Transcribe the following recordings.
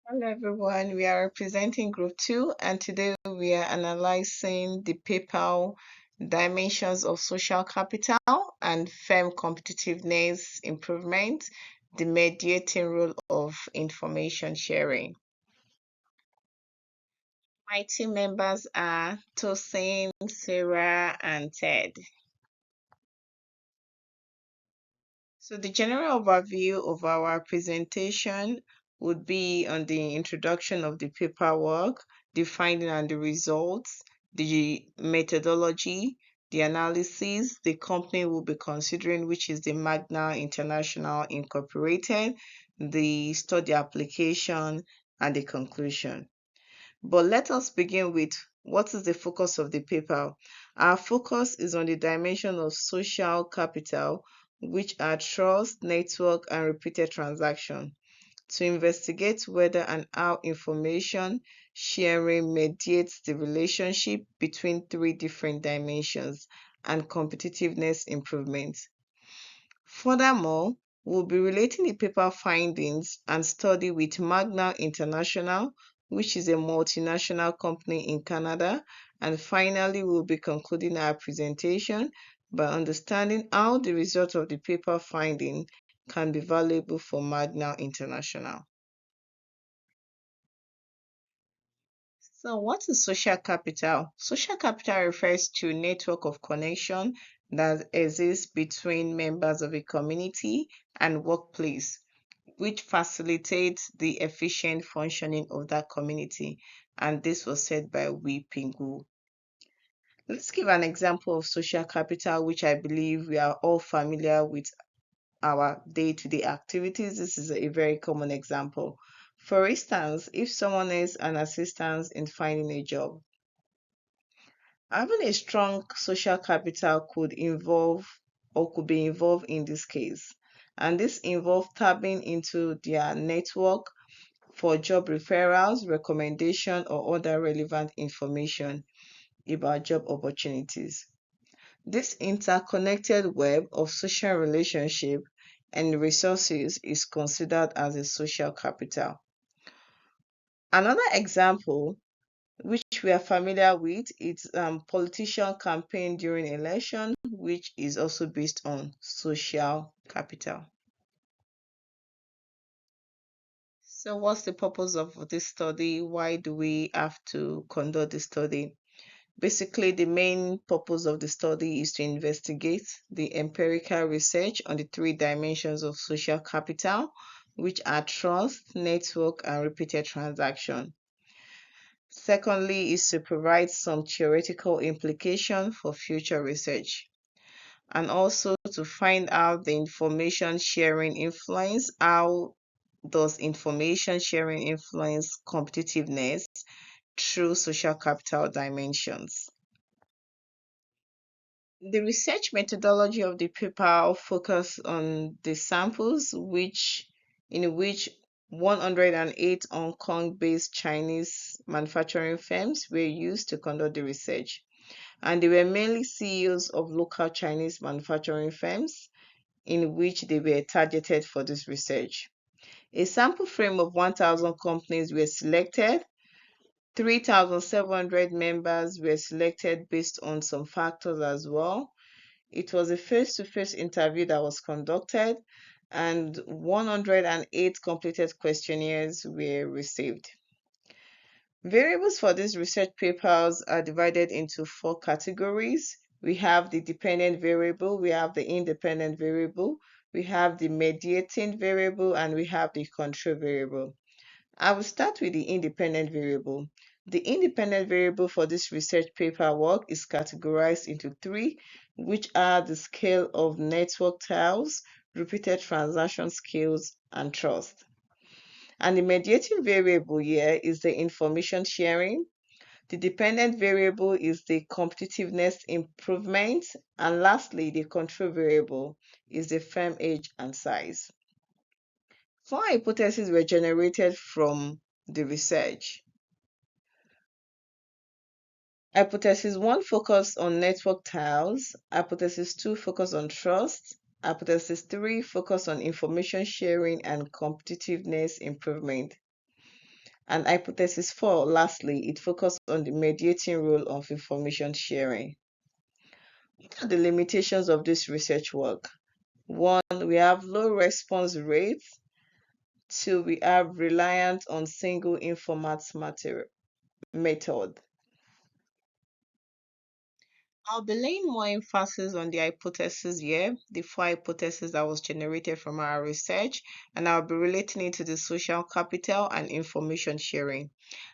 Hello everyone, we are representing Group 2 and today we are analyzing the PayPal dimensions of social capital and firm competitiveness improvement, the mediating role of information sharing. My team members are Tosin, Sarah, and Ted. So the general overview of our presentation would be on the introduction of the paperwork, the finding and the results, the methodology, the analysis the company will be considering, which is the Magna International Incorporated, the study application, and the conclusion. But let us begin with what is the focus of the paper. Our focus is on the dimension of social capital, which are trust, network, and repeated transaction, to investigate whether and how information sharing mediates the relationship between three different dimensions and competitiveness improvement. Furthermore, we'll be relating the paper findings and study with Magna International, which is a multinational company in Canada. And finally, we'll be concluding our presentation by understanding how the result of the paper finding can be valuable for Magna International. So, what is social capital? Social capital refers to a network of connection that exists between members of a community and workplace, which facilitates the efficient functioning of that community. And this was said by Wee Pingu. Let's give an example of social capital, which I believe we are all familiar with our day-to-day activities. This is a very common example. For instance, if someone is an assistant in finding a job, having a strong social capital could be involved in this case. And this involves tapping into their network for job referrals, recommendation, or other relevant information about job opportunities. This interconnected web of social relationship and resources is considered as a social capital. Another example, which we are familiar with, is politician campaign during election, which is also based on social capital. So what's the purpose of this study? Why do we have to conduct the study? Basically, the main purpose of the study is to investigate the empirical research on the three dimensions of social capital, which are trust, network, and repeated transaction. Secondly, is to provide some theoretical implication for future research, and also to find out the information sharing influence. How does information sharing influence competitiveness through social capital dimensions? The research methodology of the paper focused on the samples in which 108 Hong Kong-based Chinese manufacturing firms were used to conduct the research. And they were mainly CEOs of local Chinese manufacturing firms in which they were targeted for this research. A sample frame of 1,000 companies were selected. 3,700 members were selected based on some factors as well. It was a face-to-face interview that was conducted, and 108 completed questionnaires were received. Variables for these research papers are divided into four categories. We have the dependent variable, we have the independent variable, we have the mediating variable, and we have the control variable. I will start with the independent variable. The independent variable for this research paper work is categorized into three, which are the scale of network tiles, repeated transaction skills, and trust. And the mediating variable here is the information sharing. The dependent variable is the competitiveness improvement. And lastly, the control variable is the firm age and size. Four hypotheses were generated from the research. Hypothesis 1 focused on network tiles. Hypothesis 2 focused on trust. Hypothesis 3 focused on information sharing and competitiveness improvement. And hypothesis 4, lastly, it focused on the mediating role of information sharing. What are the limitations of this research work? One, we have low response rates. Two, we have reliance on single informats method. I'll be laying more emphasis on the hypothesis here, the four hypotheses that was generated from our research, and I'll be relating it to the social capital and information sharing.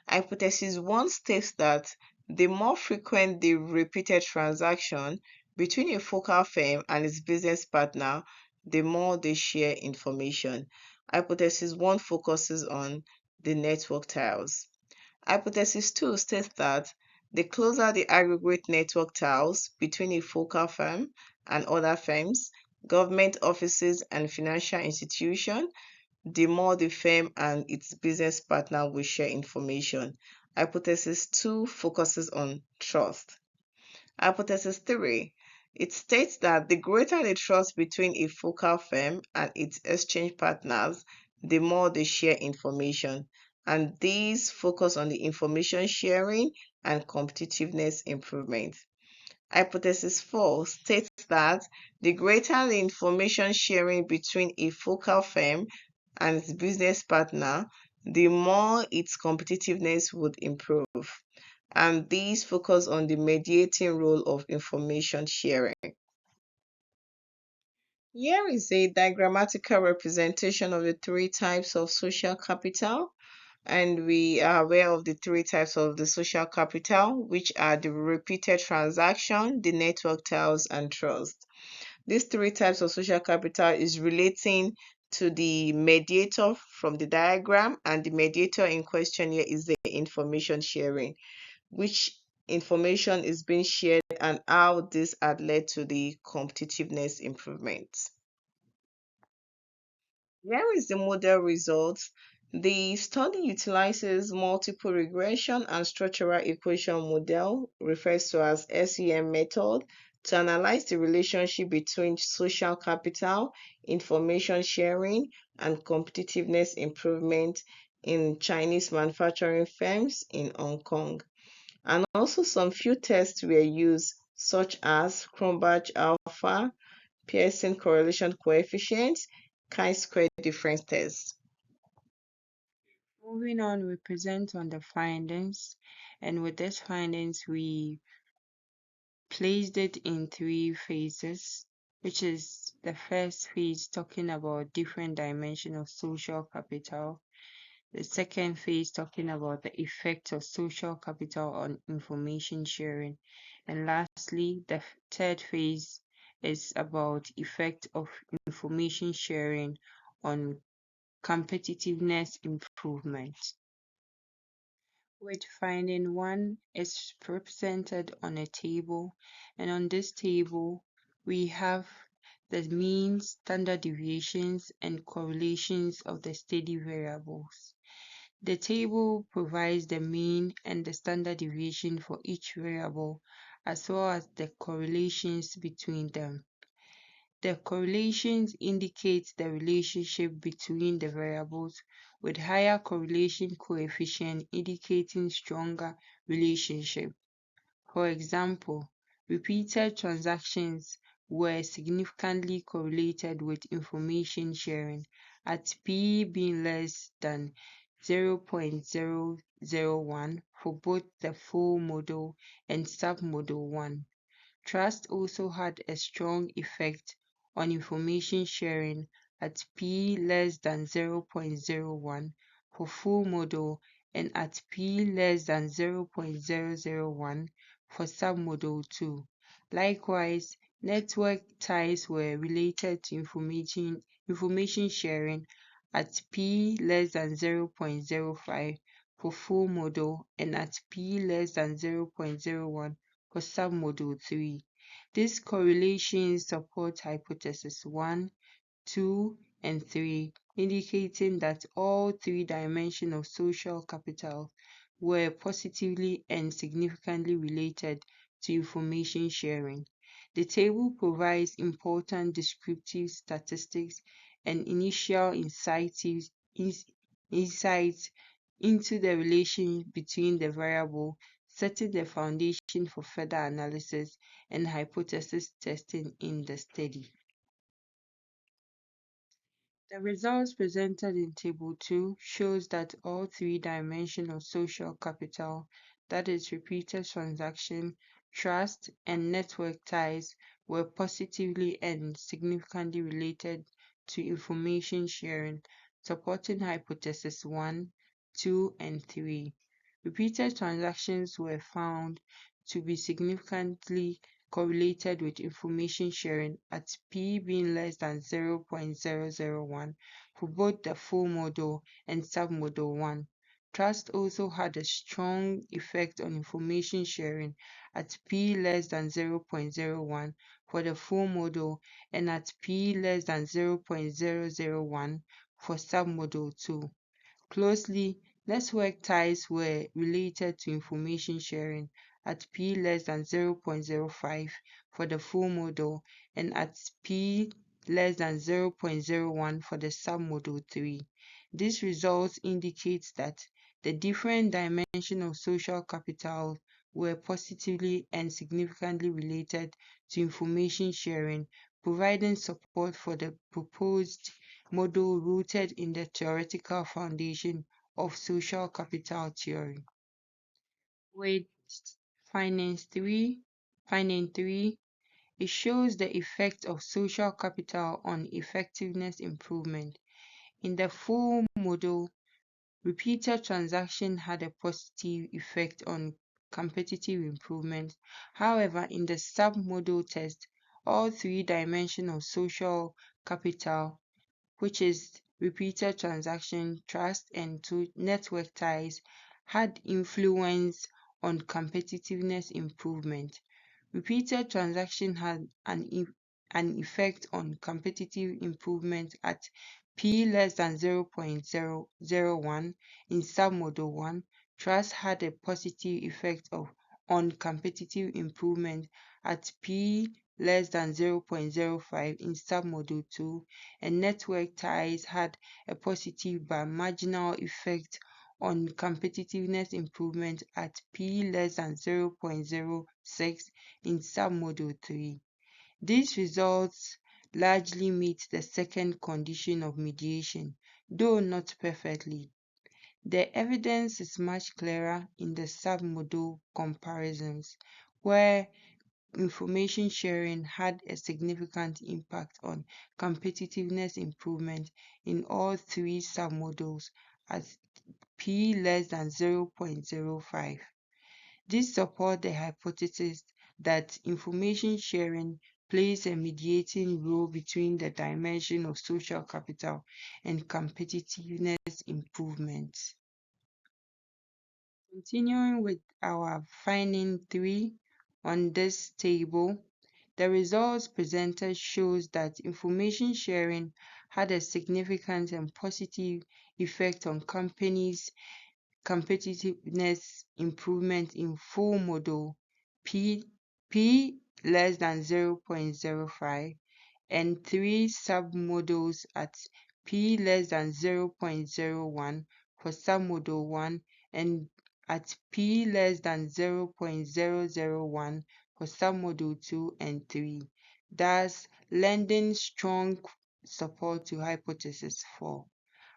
Hypothesis 1 states that the more frequent the repeated transaction between a focal firm and its business partner, the more they share information. Hypothesis 1 focuses on the network tiles. Hypothesis 2 states that the closer the aggregate network tiles between a focal firm and other firms, government offices, and financial institutions, the more the firm and its business partner will share information. Hypothesis 2 focuses on trust. Hypothesis 3, it states that the greater the trust between a focal firm and its exchange partners, the more they share information. And these focus on the information sharing and competitiveness improvement. Hypothesis 4 states that the greater the information sharing between a focal firm and its business partner, the more its competitiveness would improve. And these focus on the mediating role of information sharing. Here is a diagrammatical representation of the three types of social capital. And we are aware of the three types of the social capital, which are the repeated transaction, the network tiles, and trust. These three types of social capital is relating to the mediator from the diagram, and the mediator in question here is the information sharing, which information is being shared and how this had led to the competitiveness improvements. Here is the model results. The study utilizes multiple regression and structural equation model, referred to as SEM method, to analyze the relationship between social capital, information sharing, and competitiveness improvement in Chinese manufacturing firms in Hong Kong. And also some few tests were used, such as Cronbach alpha, Pearson correlation coefficient, chi-square difference test. Moving on, we present on the findings, and with these findings, we placed it in three phases, which is the first phase talking about different dimensions of social capital, the second phase talking about the effect of social capital on information sharing, and lastly, the third phase is about effect of information sharing on competitiveness improvement. With finding 1 is represented on a table, and on this table we have the mean, standard deviations, and correlations of the steady variables. The table provides the mean and the standard deviation for each variable, as well as the correlations between them. The correlations indicate the relationship between the variables, with higher correlation coefficient indicating stronger relationship. For example, repeated transactions were significantly correlated with information sharing, at p being less than 0.001 for both the full model and submodel 1. Trust also had a strong effect on information sharing at p less than 0.01 for full model and at p less than 0.001 for submodel 2. Likewise, network ties were related to information sharing at p less than 0.05 for full model and at p less than 0.01 for submodel 3. These correlations support hypothesis 1, 2, and 3, indicating that all three dimensions of social capital were positively and significantly related to information sharing. The table provides important descriptive statistics and initial insights into the relation between the variable, setting the foundation for further analysis and hypothesis testing in the study. The results presented in Table 2 shows that all three dimensions of social capital, that is repeated transaction, trust, and network ties, were positively and significantly related to information sharing, supporting hypothesis 1, 2, and 3. Repeated transactions were found to be significantly correlated with information sharing at p being less than 0.001 for both the full model and submodel 1. Trust also had a strong effect on information sharing at p less than 0.01 for the full model and at p less than 0.001 for submodel 2. Closely, network ties were related to information sharing at p less than 0.05 for the full model and at p less than 0.01 for the submodel 3. These results indicate that the different dimensions of social capital were positively and significantly related to information sharing, providing support for the proposed model rooted in the theoretical foundation of social capital theory. With finding 3, it shows the effect of social capital on effectiveness improvement. In the full model, repeated transaction had a positive effect on competitive improvement. However, in the submodel test, all three dimensions of social capital, which is repeated transaction, trust, and network ties, had influence on competitiveness improvement. Repeated transaction had an effect on competitive improvement at p less than 0.001 in submodel 1. Trust had a positive effect on competitive improvement at p less than 0.05 in submodel 2, and network ties had a positive but marginal effect on competitiveness improvement at p less than 0.06 in submodel 3. These results largely meet the second condition of mediation, though not perfectly. The evidence is much clearer in the submodel comparisons, where information sharing had a significant impact on competitiveness improvement in all three submodels at p less than 0.05. This supports the hypothesis that information sharing plays a mediating role between the dimension of social capital and competitiveness improvement. Continuing with our finding 3 on this table, the results presented shows that information sharing had a significant and positive effect on companies' competitiveness improvement in full model P less than 0.05 and 3 submodels at P less than 0.01 for submodel 1 and at P less than 0.001 for submodel 2 and 3, thus lending strong support to hypothesis 4.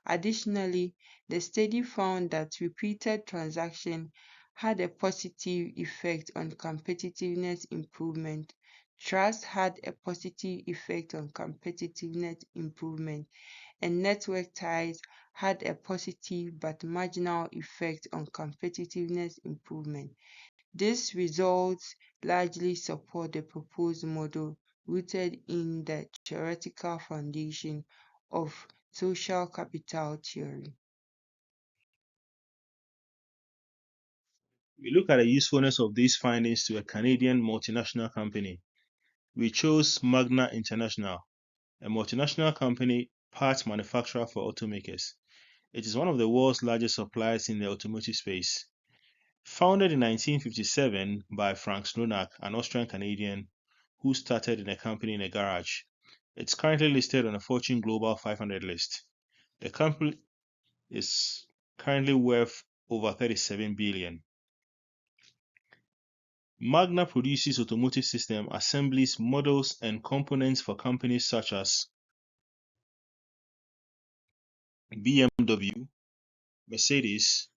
Additionally, the study found that repeated transaction had a positive effect on competitiveness improvement. Trust had a positive effect on competitiveness improvement, and network ties had a positive but marginal effect on competitiveness improvement. These results largely support the proposed model rooted in the theoretical foundation of social capital theory. We look at the usefulness of these findings to a Canadian multinational company. We chose Magna International, a multinational company, parts manufacturer for automakers. It is one of the world's largest suppliers in the automotive space. Founded in 1957 by Frank Stronach, an Austrian Canadian who started in a company in a garage. It's currently listed on the Fortune Global 500 list. The company is currently worth over 37 billion. Magna produces automotive system assemblies, models, and components for companies such as BMW, Mercedes,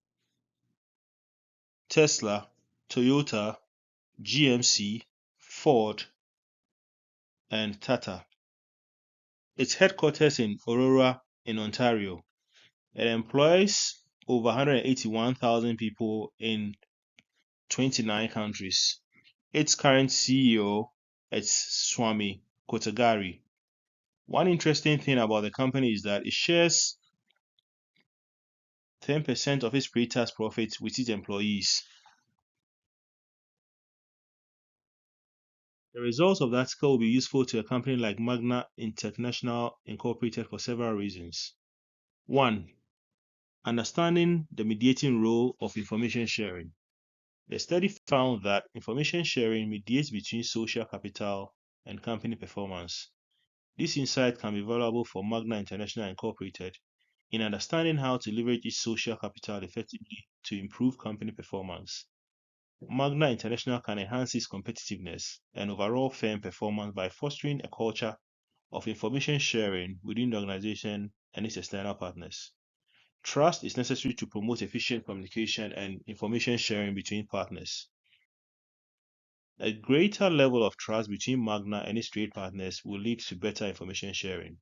Tesla, Toyota, GMC, Ford, and Tata. Its headquarters in Aurora in Ontario. It employs over 181,000 people in 29 countries. Its current CEO is Swami Kotagari. One interesting thing about the company is that it shares 10% of its pre-tax profits with its employees. The results of the article will be useful to a company like Magna International Incorporated for several reasons. 1. Understanding the mediating role of information sharing. The study found that information sharing mediates between social capital and company performance. This insight can be valuable for Magna International Incorporated in understanding how to leverage its social capital effectively to improve company performance. Magna International can enhance its competitiveness and overall firm performance by fostering a culture of information sharing within the organization and its external partners. Trust is necessary to promote efficient communication and information sharing between partners. A greater level of trust between Magna and its trade partners will lead to better information sharing.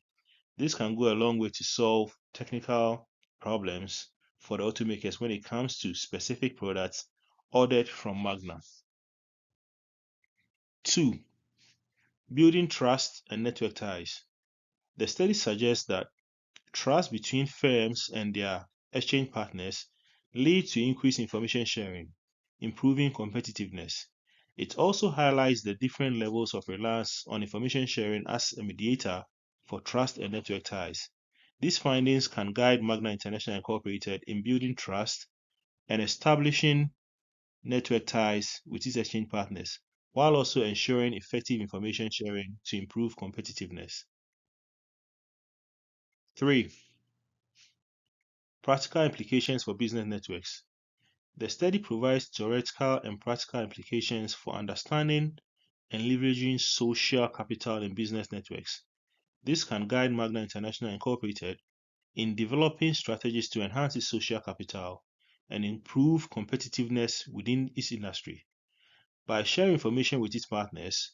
This can go a long way to solve technical problems for the automakers when it comes to specific products ordered from Magna. 2. Building trust and network ties. The study suggests that trust between firms and their exchange partners leads to increased information sharing, improving competitiveness. It also highlights the different levels of reliance on information sharing as a mediator for trust and network ties. These findings can guide Magna International Incorporated in building trust and establishing network ties with its exchange partners, while also ensuring effective information sharing to improve competitiveness. 3. Practical implications for business networks. The study provides theoretical and practical implications for understanding and leveraging social capital in business networks. This can guide Magna International Incorporated in developing strategies to enhance its social capital and improve competitiveness within its industry. By sharing information with its partners,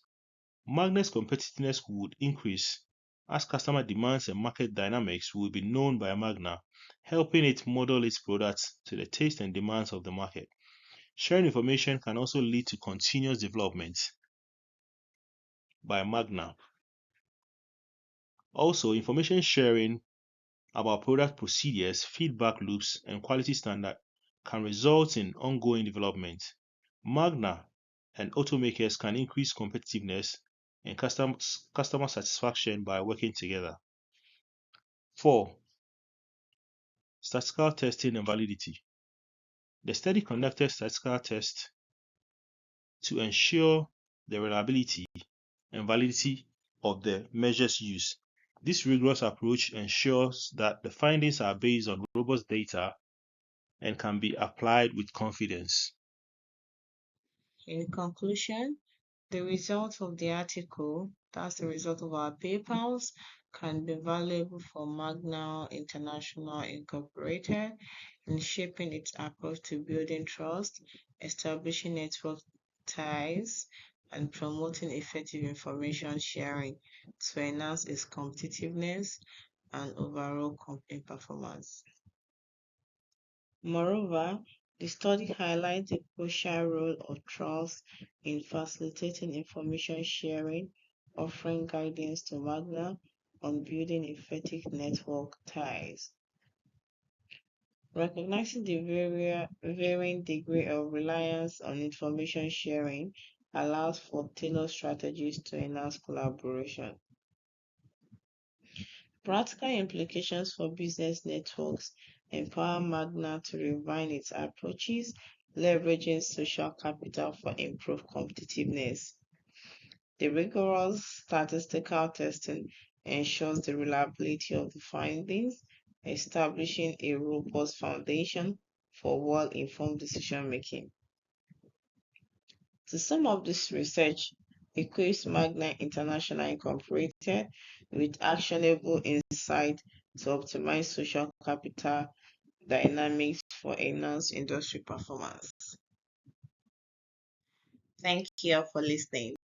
Magna's competitiveness would increase as customer demands and market dynamics will be known by Magna, helping it model its products to the taste and demands of the market. Sharing information can also lead to continuous development by Magna. Also, information sharing about product procedures, feedback loops, and quality standard can result in ongoing development. Magna and automakers can increase competitiveness and customer satisfaction by working together. 4. Statistical testing and validity. The study conducted statistical tests to ensure the reliability and validity of the measures used. This rigorous approach ensures that the findings are based on robust data and can be applied with confidence. In conclusion, the result of the article, that's the result of our papers, can be valuable for Magna International Incorporated in shaping its approach to building trust, establishing network ties, and promoting effective information sharing to enhance its competitiveness and overall company performance. Moreover, the study highlights the crucial role of trust in facilitating information sharing, offering guidance to Magna on building effective network ties. Recognizing the varying degree of reliance on information sharing allows for tailored strategies to enhance collaboration. Practical implications for business networks empower Magna to refine its approaches, leveraging social capital for improved competitiveness. The rigorous statistical testing ensures the reliability of the findings, establishing a robust foundation for well-informed decision-making. To sum up this research, equips Magna International Incorporated with actionable insight to optimize social capital dynamics for enhanced industry performance. Thank you for listening.